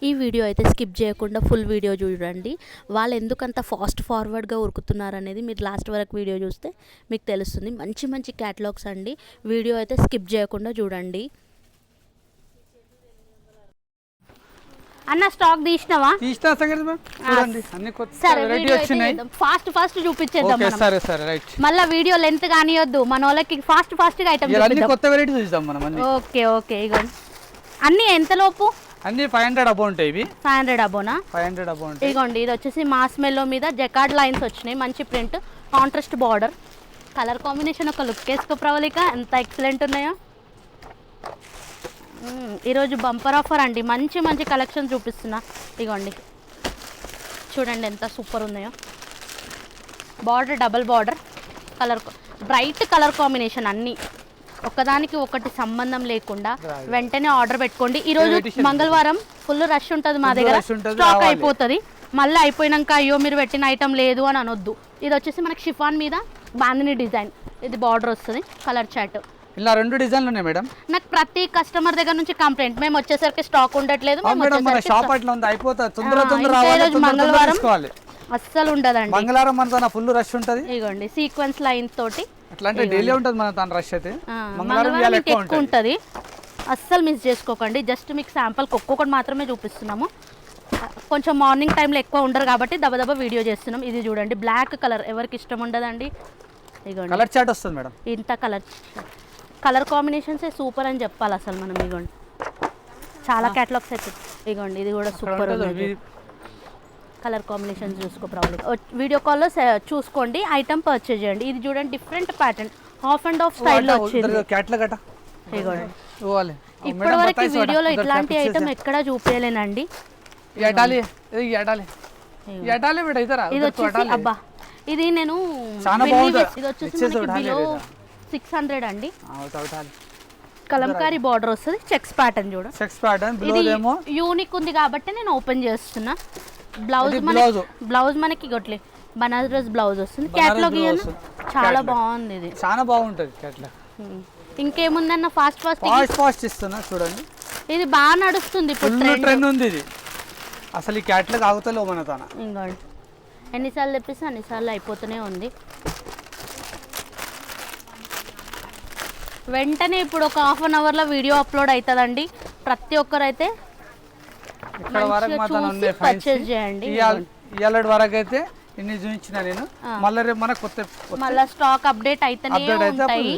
ఈ వీడియో అయితే స్కిప్ చేయకుండా ఫుల్ వీడియో చూడండి. వాళ్ళు ఎందుకంత ఫాస్ట్ ఫార్వర్డ్గా ఉరుకుతున్నారు అనేది మీరు లాస్ట్ వరకు వీడియో చూస్తే మీకు తెలుస్తుంది. మంచి మంచి క్యాటలాగ్స్ అండి. వీడియో అయితే స్కిప్ చేయకుండా చూడండి. అన్న స్టాక్ తీసినావా? తీస్తా సంగతి చూడండి, అన్ని కొత్త వెరైటీ వచ్చినాయి. ఫాస్ట్ చూపించేద్దాం మనం. సరే సరే రైట్. మళ్ళా వీడియో లెంత్ కానియొద్దు, మన వాళ్ళకి ఫాస్ట్ గా ఐటమ్ అన్ని కొత్త వెరైటీ చూద్దాం మనం అన్ని. ఓకే ఇగోండి. అన్ని ఎంత లోపు? అన్ని 500 అబౌ ఉంటాయి. ఇవి 500 అబోనా? 500 అబౌ ఉంటాయి. ఇగోండి, ఇది వచ్చేసి మాస్ మెల్లో మీద జకార్డ్ లైన్స్ వచ్చినాయి. మంచి print, contrast border, colour combination ఒక లుక్ వేసుకో ప్రవళిక, ఎంత ఎక్సలెంట్ ఉన్నాయో. ఈరోజు బంపర్ ఆఫర్ అండి. మంచి మంచి కలెక్షన్ చూపిస్తున్నా. ఇగోండి చూడండి ఎంత సూపర్ ఉన్నాయో. Border double border, colour bright colour combination, అన్నీ ఒకదానికి ఒకటి సంబంధం లేకుండా వెంటనే ఆర్డర్ పెట్టుకోండి. ఈరోజు మంగళవారం ఫుల్ రష్ ఉంటుంది మా దగ్గర, స్టాక్ అయిపోతుంది. మళ్ళీ అయిపోయినాక అయ్యో మీరు పెట్టిన ఐటమ్ లేదు అని అనొద్దు. ఇది వచ్చేసి మనకి షిఫాన్ మీద బాందిని డిజైన్, ఇది బార్డర్ వస్తుంది, కలర్ చాట్. ఇలా 2 డిజైన్లు ఉన్నాయి మేడం. నాకు ప్రతి కస్టమర్ దగ్గర నుంచి కంప్లైంట్, మేము వచ్చేసరికి స్టాక్ ఉండట్లేదు. మంగళవారం అస్సలు ఉండదండి, మంగళవారం మన ఫుల్ రష్ ఉంటుంది. ఇగోండి సీక్వెన్స్ లైన్ తోటి, అట్లా అంటే డైలీ ఉంటుంది మన తన రష్ అయితే. మంగళవారం ఎక్కువ ఉంటుంది, అస్సలు మిస్ చేసుకోకండి. జస్ట్ మీకు శాంపుల్ ఒక్కొక్కటి మాత్రమే చూపిస్తున్నాము. కొంచెం మార్నింగ్ టైంలో ఎక్కువ ఉండరు కాబట్టి దబదబా వీడియో చేస్తున్నాం. ఇది చూడండి బ్లాక్ కలర్, ఎవరికి ఇష్టం ఉండదండి. ఇగోండి కలర్ చాట్ వస్తుంది మేడం. ఇంత కలర్ కాంబినేషన్స్ సూపర్ అని చెప్పాలి అసలు మనం. ఇగోండి చాలా క్యాటలాగ్స్ అయితే. ఇగోండి ఇది కూడా సూపర్ ఉంది. కలర్ కాంబినేషన్స్ చూసుకో ప్రాబ్లం. వీడియో కాల్లో చూసుకోండి, ఐటమ్ పర్చేజ్ చేయండి. ఇది చూడండి different pattern, half and half స్టైల్లో వచ్చింది. ఇగోండి ఇప్పటి వరకు వీడియోలో ఇట్లాంటి ఐటమ్ ఎక్కడా చూపించలేనండి. ఇది వచ్చేసి అబ్బా, ఇది నేను ఇది వచ్చేసి బిలో 600 అండి. కలంకారీ బార్డర్ వస్తుంది, చెక్స్ ప్యాటర్న్ చూడ. ఇది యూనిక్ ఉంది కాబట్టి నేను ఓపెన్ చేస్తున్నా. బ్లౌజ్ మనకి గొట్లే బనారస్ బ్లౌజ్ వస్తుంది. క్యాటలాగ్ చాలా బాగుంది, ఇది చాలా బాగుంటుంది క్యాటలాగ్. ఇంకేముందన్న ఫాస్ట్ ఇస్తున్నా చూడండి. ఇది బాగా నడుస్తుంది ఇప్పుడు, ట్రెండ్ ఉంది ఇది. అసలు ఈ క్యాటలాగ్ ఆగుతలేవు మన తన. ఇంకోండి ఎన్నిసార్లు తెప్పిస్తే అన్నిసార్లు అయిపోతూనే ఉంది. వెంటనే ఇప్పుడు ఒక హాఫ్ అన్ అవర్లో వీడియో అప్లోడ్ అవుతుందండి. ప్రతి ఒక్కరైతే పర్చేజ్ చేయండి. ఇవాళ వరకు అయితే ఇన్ని చూపించిన నేను. మళ్ళీ రేపు మన కొత్త మళ్ళీ స్టాక్ అప్డేట్ అయితేనే ఉంటాయి.